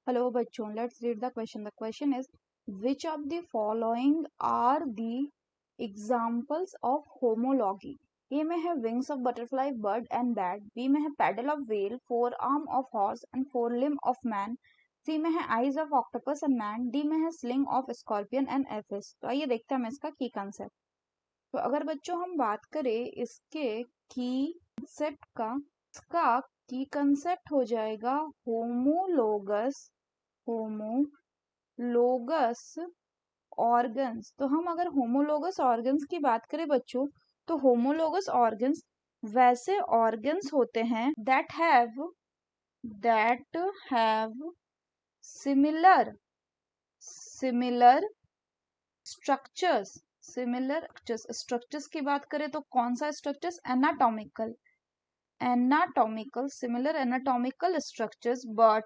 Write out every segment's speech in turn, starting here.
Hello बच्चों, let's read the question. The question is, which of the following are the examples of homology? A में है wings of butterfly, bird and bat. B में है paddle of whale, forearm of horse and forelimb of man. C में है eyes of octopus and man. D में है sling of scorpion and aphis. तो आइए देखते हैं हम इसका की कंसेप्ट. तो अगर बच्चों हम बात करें इसके की कंसेप्ट का, इसका की कंसेप्ट हो जाएगा होमोलोगस ऑर्गन्स. तो हम अगर होमोलोगस ऑर्गन्स की बात करें बच्चों, तो होमोलोगस ऑर्गन्स वैसे ऑर्गन्स होते हैं दैट हैव सिमिलर स्ट्रक्चर्स की बात करें तो कौन सा structures? similar anatomical structures but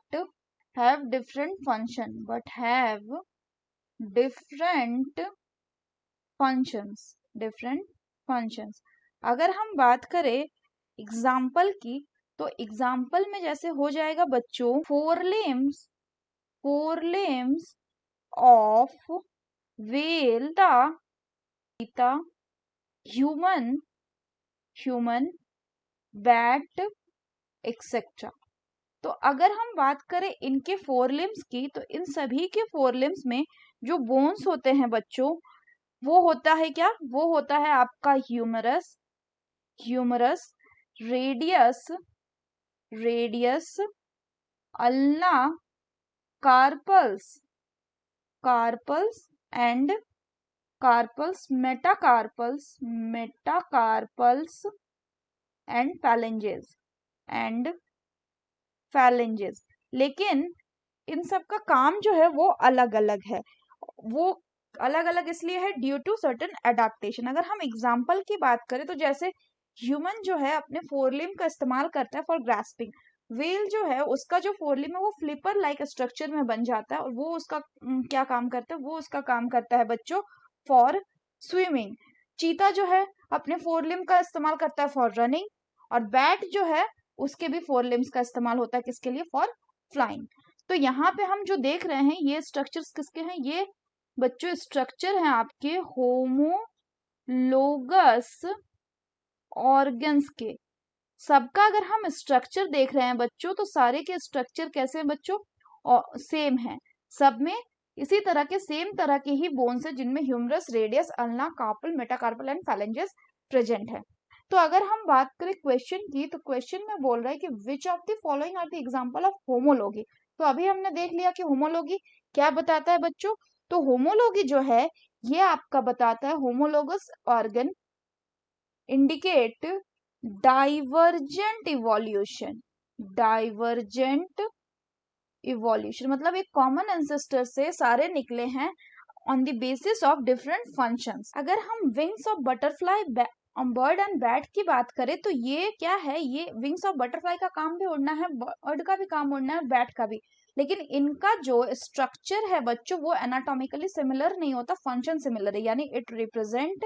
have different functions. अगर हम बात करें एग्जाम्पल की, तो एग्जाम्पल में जैसे हो जाएगा बच्चों four limbs of whale, cheetah, human, bat etcetera. तो अगर हम बात करें इनके फोर लिम्स की, तो इन सभी के फोर लिम्स में जो बोन्स होते हैं बच्चों, वो होता है क्या? वो होता है आपका humerus, radius, ulna, carpals and metacarpals and phalanges. लेकिन इन सब का काम जो है वो अलग अलग है. वो अलग अलग इसलिए है ड्यू टू सर्टेन एडाप्टेशन. अगर हम एग्जाम्पल की बात करें तो जैसे ह्यूमन जो है अपने फोरलिम का इस्तेमाल करता है फॉर ग्रास्पिंग. व्हेल जो है उसका जो फोरलिम है वो फ्लिपर लाइक स्ट्रक्चर में बन जाता है, और वो उसका क्या काम करता है? वो उसका काम करता है बच्चों फॉर स्विमिंग. चीता जो है अपने फोरलिम का इस्तेमाल करता है फॉर रनिंग, और बैट जो है उसके भी फोर लिम्स का इस्तेमाल होता है किसके लिए? For flying. तो यहाँ पे हम जो देख रहे हैं ये स्ट्रक्चर्स किसके हैं? ये बच्चों स्ट्रक्चर हैं आपके होमोलोगस ऑर्गन्स के. सबका अगर हम स्ट्रक्चर देख रहे हैं बच्चों, तो सारे के स्ट्रक्चर कैसे हैं बच्चों? सेम है. सब में इसी तरह के सेम तरह के ही बोन्स है जिनमें humerus, radius, ulna, carpal, metacarpal and phalanges present है. तो अगर हम बात करें क्वेश्चन की, तो क्वेश्चन में बोल रहा है कि which of the following are the example of homology. तो अभी हमने देख लिया कि होमोलॉगी क्या बताता है बच्चों. तो होमोलॉगी जो है ये आपका बताता है homologous organ indicate divergent evolution. मतलब एक कॉमन एंसेस्टर से सारे निकले हैं on the basis of different functions. अगर हम wings of butterfly, bird and bat की बात करें, तो ये क्या है? ये विंग्स ऑफ बटरफ्लाई का काम भी उड़ना है, बर्ड का भी काम उड़ना है, बैट का भी. लेकिन इनका जो स्ट्रक्चर है बच्चों वो एनाटॉमिकली सिमिलर नहीं होता, फंक्शन सिमिलर है, यानी इट रिप्रेजेंट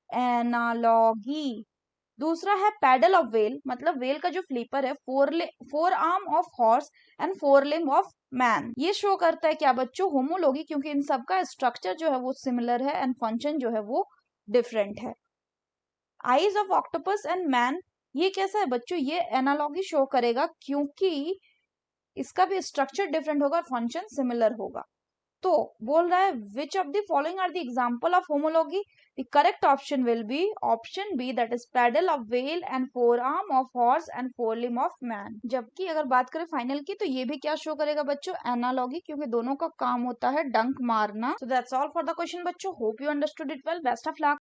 एनालॉगी. दूसरा है पैडल ऑफ वेल, मतलब वेल का जो फ्लीपर है, four arm of horse and forelimb of man. ये शो करता है क्या बच्चों? होमोलॉगी, क्योंकि इन सब का स्ट्रक्चर जो है वो सिमिलर है एंड फंक्शन जो है वो डिफरेंट है. Eyes of octopus and man, ये कैसा है बच्चों? ये एनालॉगी शो करेगा क्योंकि इसका भी स्ट्रक्चर डिफरेंट होगा और फंक्शन सिमिलर होगा. तो बोल रहा है which of the following are the example of homology. The correct option will be option B, that is paddle of whale and forearm of horse and forelimb of man. जबकि अगर बात करें final की, तो ये भी क्या show करेगा बच्चों? एनालॉगी, क्योंकि दोनों का काम होता है डंक मारना. So that's all for the question बच्चों. Hope you understood it well. Best of luck.